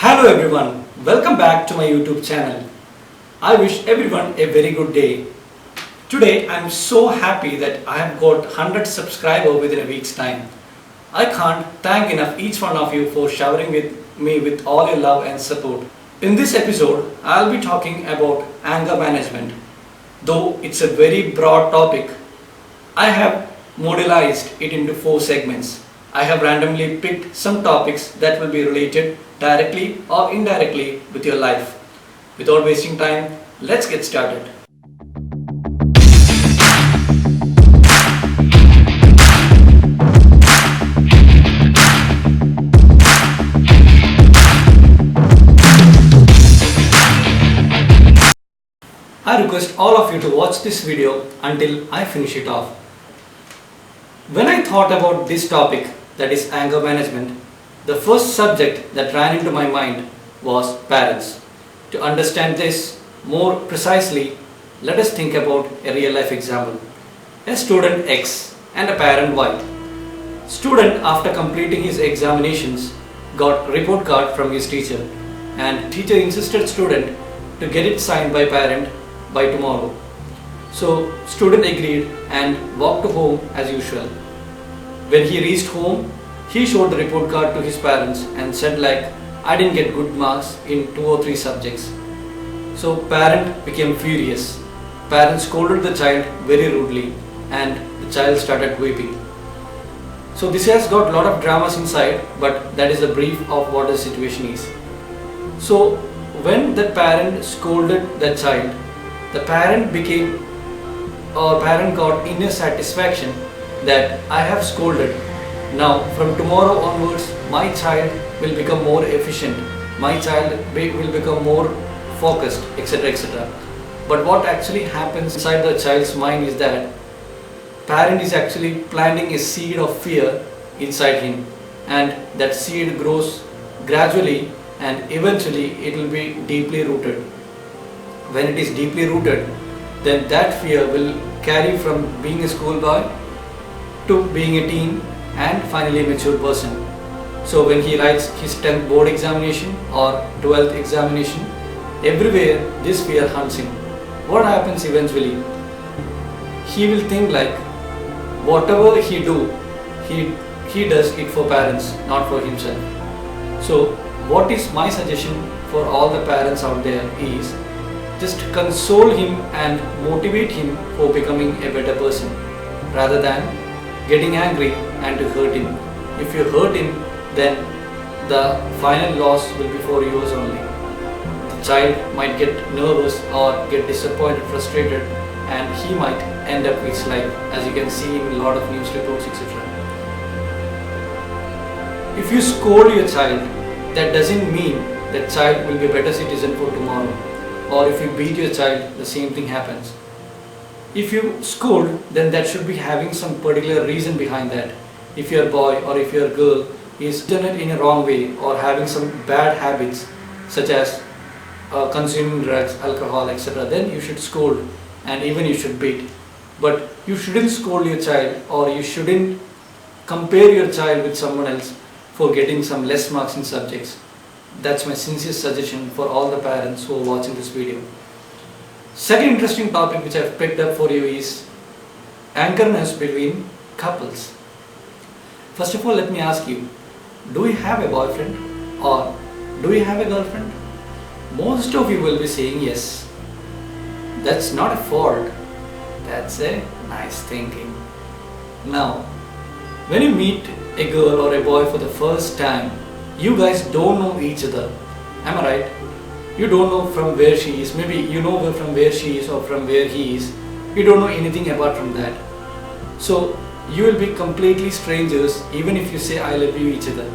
Hello everyone, welcome back to my YouTube channel. I wish everyone a very good day. Today I am so happy that I have got 100 subscribers within a week's time. I can't thank enough each one of you for showering with me with all your love and support. In this episode, I'll be talking about anger management. Though it's a very broad topic, I have modelized it into 4 segments. I have randomly picked some topics that will be related directly or indirectly with your life. Without wasting time, let's get started. I request all of you to watch this video until I finish it off. When I thought about this topic, that is anger management, the first subject that ran into my mind was parents. To understand this more precisely, let us think about a real life example. A student X and a parent Y. Student, after completing his examinations, got report card from his teacher, and teacher insisted student to get it signed by parent by tomorrow. So student agreed and walked home as usual. When he reached home, he showed the report card to his parents and said like, I didn't get good marks in 2 or 3 subjects. So parent became furious. Parent scolded the child very rudely and the child started weeping. So this has got a lot of dramas inside, but that is a brief of what the situation is. So when the parent scolded the child, the parent got inner satisfaction that I have scolded. Now from tomorrow onwards my child will become more efficient, my child will become more focused, etc, etc. But what actually happens inside the child's mind is that parent is actually planting a seed of fear inside him, and that seed grows gradually and eventually it will be deeply rooted. When it is deeply rooted, then that fear will carry from being a schoolboy to being a teen and finally a mature person. So when he writes his 10th board examination or 12th examination, everywhere this fear hunts him. What happens eventually? He will think like whatever he do, he does it for parents, not for himself. So what is my suggestion for all the parents out there is just console him and motivate him for becoming a better person rather than getting angry and to hurt him. If you hurt him, then the final loss will be for yours only. The child might get nervous or get disappointed, frustrated, and he might end up with his life, as you can see in a lot of news reports, etc. If you scold your child, that doesn't mean that child will be a better citizen for tomorrow. Or if you beat your child, the same thing happens. If you scold, then that should be having some particular reason behind that. If your boy or if your girl is done it in a wrong way or having some bad habits such as consuming drugs, alcohol, etc., then you should scold and even you should beat. But you shouldn't scold your child or you shouldn't compare your child with someone else for getting some less marks in subjects. That's my sincere suggestion for all the parents who are watching this video. Second interesting topic which I've picked up for you is angerness between couples. First of all, let me ask you, do you have a boyfriend or do you have a girlfriend? Most of you will be saying yes. That's not a fault. That's a nice thinking. Now, when you meet a girl or a boy for the first time, you guys don't know each other. Am I right? You don't know from where she is. Maybe you know from where she is or from where he is. You don't know anything apart from that. So you will be completely strangers even if you say I love you each other.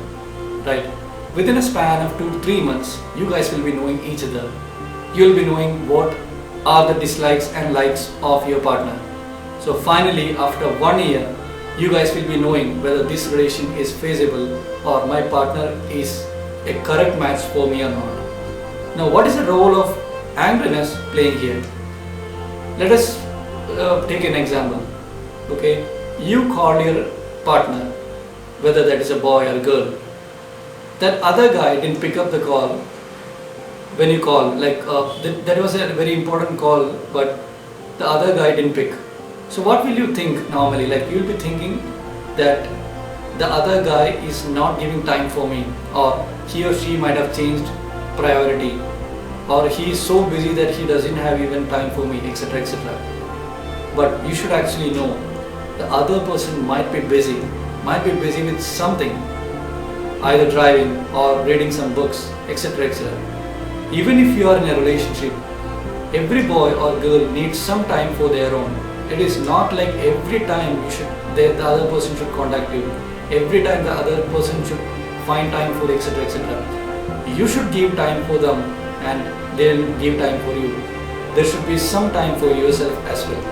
Right? Within a span of 2 to 3 months, you guys will be knowing each other. You will be knowing what are the dislikes and likes of your partner. So finally, after 1 year, you guys will be knowing whether this relation is feasible or my partner is a correct match for me or not. Now what is the role of angerness playing here? Let us take an example. Okay, you call your partner, whether that is a boy or a girl, that other guy didn't pick up the call when you call, like that was a very important call, but the other guy didn't pick. So what will you think normally? Like you'll be thinking that the other guy is not giving time for me, or he or she might have changed priority, or he is so busy that he doesn't have even time for me, etc., etc. But you should actually know the other person might be busy with something, either driving or reading some books, etc., etc. Even if you are in a relationship, every boy or girl needs some time for their own. It is not like every time the other person should contact you. Every time the other person should find time for, etc., etc. You should give time for them and they'll give time for you. There should be some time for yourself as well.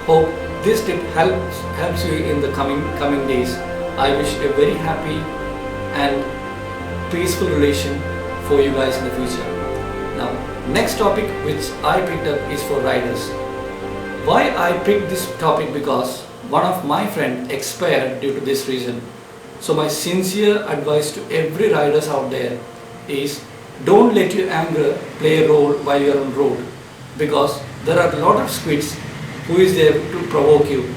Hope this tip helps you in the coming days. I wish a very happy and peaceful relation for you guys in the future. Now, next topic which I picked up is for riders. Why I picked this topic? Because one of my friend expired due to this reason. So my sincere advice to every riders out there is, don't let your anger play a role while you are on road, because there are a lot of squids who is there to provoke you.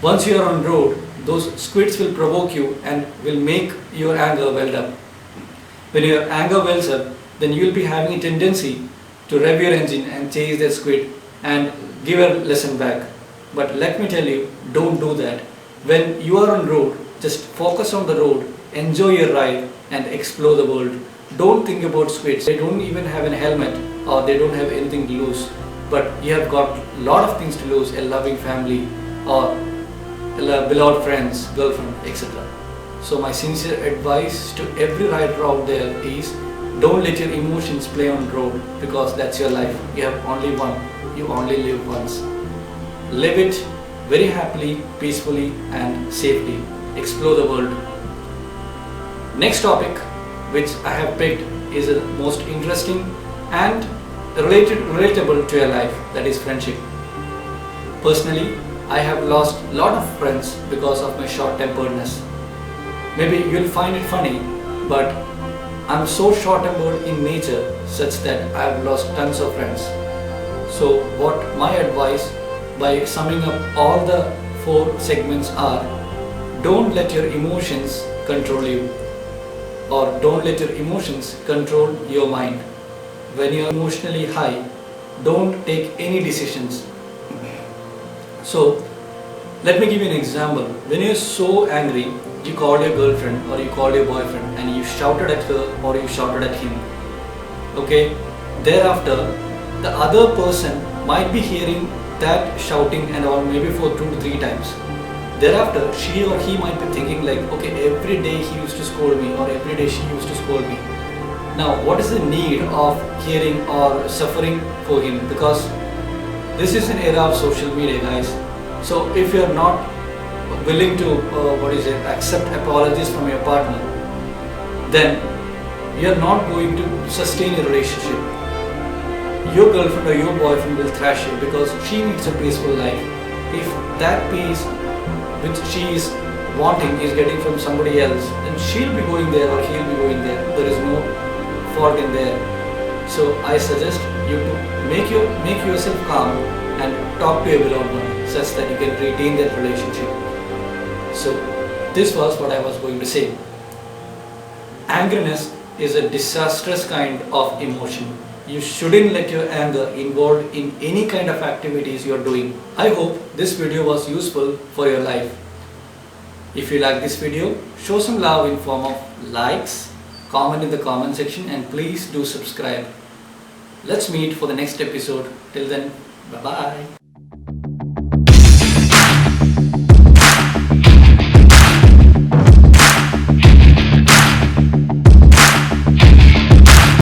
Once you are on road, those squids will provoke you and will make your anger welled up. When your anger wells up, then you will be having a tendency to rev your engine and chase that squid and give a lesson back. But let me tell you, don't do that. When you are on road, just focus on the road, enjoy your ride and explore the world. Don't think about squids. They don't even have a helmet or they don't have anything to lose. But you have got a lot of things to lose, a loving family or beloved friends, girlfriend, etc. So my sincere advice to every rider out there is, don't let your emotions play on road, because that's your life. You have only one. You only live once. Live it very happily, peacefully and safely. Explore the world. Next topic which I have picked is the most interesting and relatable to your life, that is friendship. Personally, I have lost a lot of friends because of my short-temperedness. Maybe you'll find it funny, but I'm so short-tempered in nature such that I have lost tons of friends. So what my advice, by summing up all the 4 segments, are: don't let your emotions control you, or don't let your emotions control your mind. When you are emotionally high, don't take any decisions. So let me give you an example. When you're so angry, you called your girlfriend or you called your boyfriend and you shouted at her or you shouted at him. Okay, thereafter the other person might be hearing that shouting and all, maybe for 2 to 3 times. Thereafter she or he might be thinking like, okay, every day he used to scold me or every day she used to scold me. Now what is the need of hearing or suffering for him? Because this is an era of social media, guys. So if you are not willing to accept apologies from your partner, then you are not going to sustain a relationship. Your girlfriend or your boyfriend will thrash you because she needs a peaceful life. If that peace which she is wanting is getting from somebody else, then she'll be going there or he'll be going there. There is no fault in there. So I suggest you to make yourself calm and talk to your beloved one such that you can retain that relationship. So this was what I was going to say. Angriness is a disastrous kind of emotion. You shouldn't let your anger involved in any kind of activities you are doing. I hope this video was useful for your life. If you like this video, show some love in form of likes, comment in the comment section, and please do subscribe. Let's meet for the next episode. Till then, bye bye.